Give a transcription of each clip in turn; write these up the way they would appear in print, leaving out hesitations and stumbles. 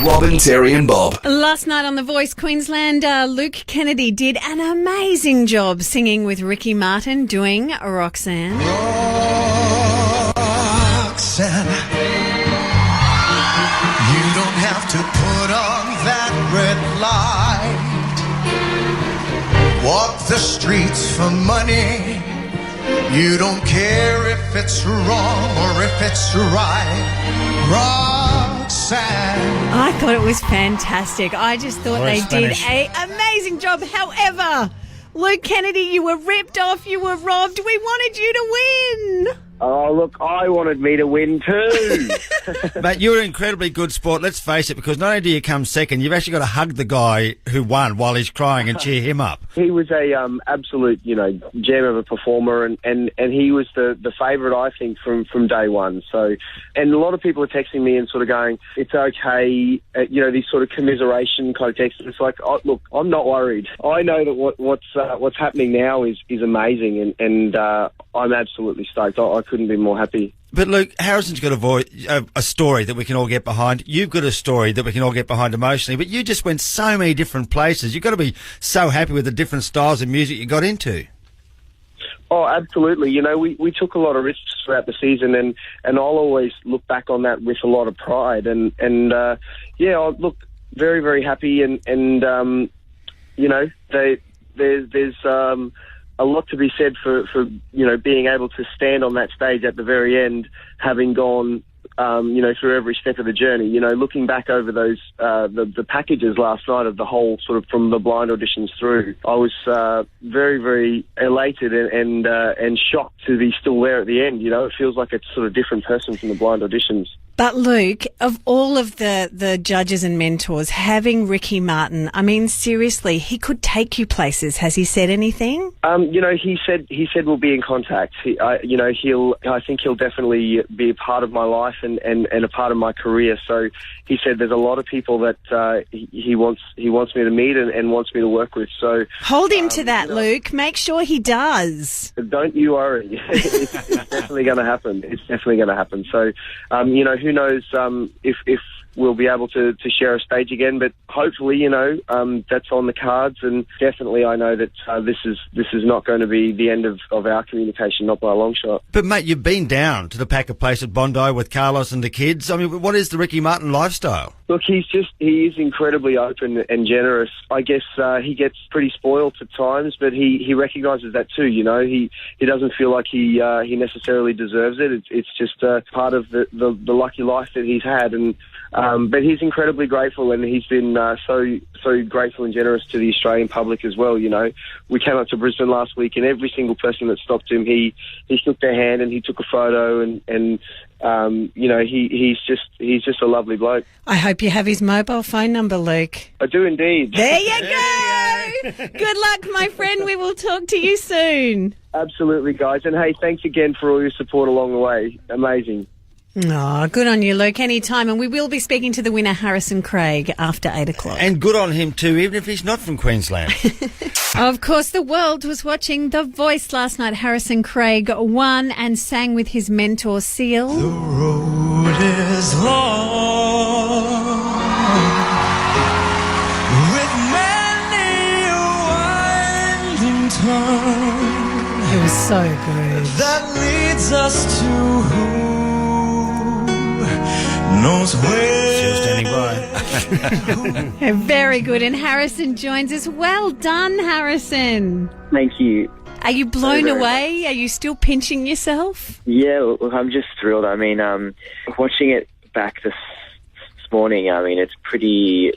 Robin, Terry and Bob. Last night on The Voice Queensland, Luke Kennedy did an amazing job singing with Ricky Martin doing Roxanne. Roxanne, you don't have to put on that red light. Walk the streets for money. You don't care if it's wrong or if it's right. Roxanne. I thought it was fantastic. I just thought they did an amazing job. However, Luke Kennedy, you were ripped off. You were robbed. We wanted you to win. Oh, look, I wanted me to win too. Mate, you're an incredibly good sport, let's face it, because not only do you come second, you've actually got to hug the guy who won while he's crying and cheer him up. He was a absolute, gem of a performer, and he was the favourite, I think, from day one. So, and a lot of people are texting me and sort of going, it's okay, these sort of commiseration kind of texts. It's like, oh, look, I'm not worried. I know that what's happening now is amazing, and I'm absolutely stoked. I couldn't be more happy. But Luke, Harrison's got a story that we can all get behind. You've got a story that we can all get behind emotionally, but you just went so many different places. You've got to be so happy with the different styles of music you got into. Oh, absolutely. We took a lot of risks throughout the season, and I'll always look back on that with a lot of pride. And I look very, very happy, and there's a lot to be said for being able to stand on that stage at the very end, having gone through every step of the journey. Looking back over those the packages last night of the whole sort of from the blind auditions through, I was very, very elated and shocked to be still there at the end. It feels like a sort of different person from the blind auditions. But Luke, of all of the judges and mentors, having Ricky Martin, I mean, seriously, he could take you places. Has he said anything? He said we'll be in contact. I think he'll definitely be a part of my life and a part of my career. So he said there's a lot of people that he wants me to meet and wants me to work with. So hold him to that, Luke. Make sure he does. Don't you worry. It's definitely going to happen. It's definitely going to happen. So, who knows if we'll be able to share a stage again, but hopefully, that's on the cards, and definitely I know that this is not going to be the end of our communication, not by a long shot. But mate, you've been down to the Packer place at Bondi with Carlos and the kids. I mean, what is the Ricky Martin lifestyle? Look, he is incredibly open and generous. I guess he gets pretty spoiled at times, but he recognises that too. He doesn't feel like he necessarily deserves it. It's just part of the lucky life that he's had, and but he's incredibly grateful, and he's been so grateful and generous to the Australian public as well. We came up to Brisbane last week, and every single person that stopped him, he shook their hand and he took a photo, and he's just a lovely bloke. I hope you have his mobile phone number, Luke. I do indeed. There you go. Good luck, my friend. We will talk to you soon. Absolutely, guys. And hey, thanks again for all your support along the way. Amazing. Oh, good on you, Luke. Anytime. And we will be speaking to the winner, Harrison Craig, after 8 o'clock. And good on him too, even if he's not from Queensland. Of course, the world was watching The Voice last night. Harrison Craig won and sang with his mentor, Seal. The road is long with many winding turns. It was so good. That leads us to who knows where. Still standing by. Very good. And Harrison joins us. Well done, Harrison. Thank you. Are you blown away? Are you still pinching yourself? Yeah, look, I'm just thrilled. I mean, watching it back this morning, I mean, it's pretty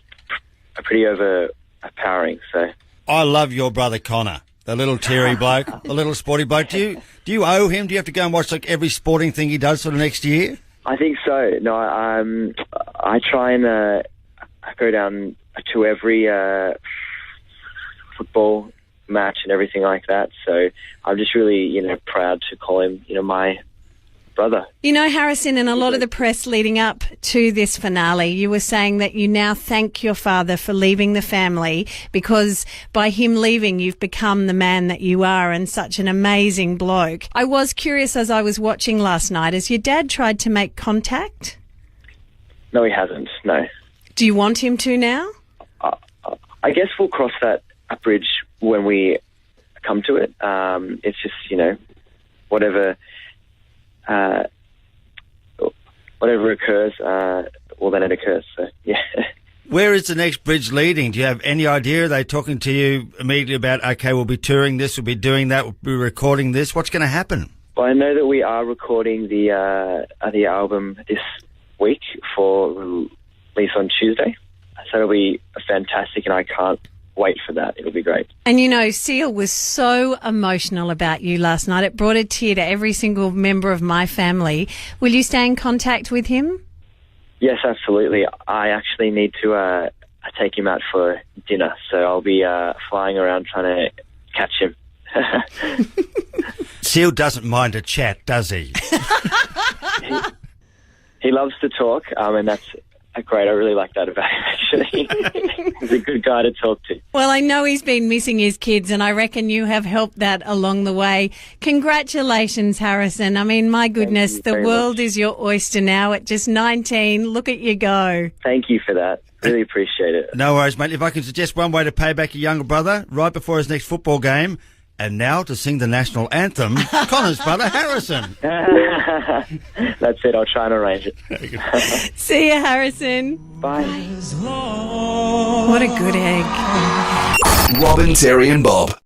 overpowering. So I love your brother Connor, the little Terry bloke, the little sporty bloke. Do you owe him? Do you have to go and watch like every sporting thing he does for the next year? I think so. No, I try and go down to every football match and everything like that. So I'm just really, proud to call him, my brother. Harrison, in a lot of the press leading up to this finale, you were saying that you now thank your father for leaving the family, because by him leaving, you've become the man that you are and such an amazing bloke. I was curious as I was watching last night, has your dad tried to make contact? No, he hasn't, no. Do you want him to now? I guess we'll cross that bridge when we come to it. It's just, whatever occurs, well, then it occurs. So, yeah. Where is the next bridge leading? Do you have any idea? Are they talking to you immediately about, okay, we'll be touring this, we'll be doing that, we'll be recording this? What's going to happen? Well, I know that we are recording the album this week for release on Tuesday. So it'll be fantastic, and I can't wait for that. It'll be great. And Seal was so emotional about you last night. It brought a tear to every single member of my family. Will you stay in contact with him? Yes, absolutely. I actually need to take him out for dinner, so I'll be flying around trying to catch him. Seal doesn't mind a chat, does he? He loves to talk, and that's great. I really like that about him, actually. He's a good guy to talk to. Well, I know he's been missing his kids, and I reckon you have helped that along the way. Congratulations, Harrison. I mean, my goodness, the world is your oyster now at just 19. Look at you go. Thank you for that. Really appreciate it. No worries, mate. If I can suggest one way to pay back your younger brother, right before his next football game, and now to sing the national anthem, Connor's brother, Harrison. That's it. I'll try and arrange it. See you, Harrison. Bye. What a good egg. Robin, Terry and Bob.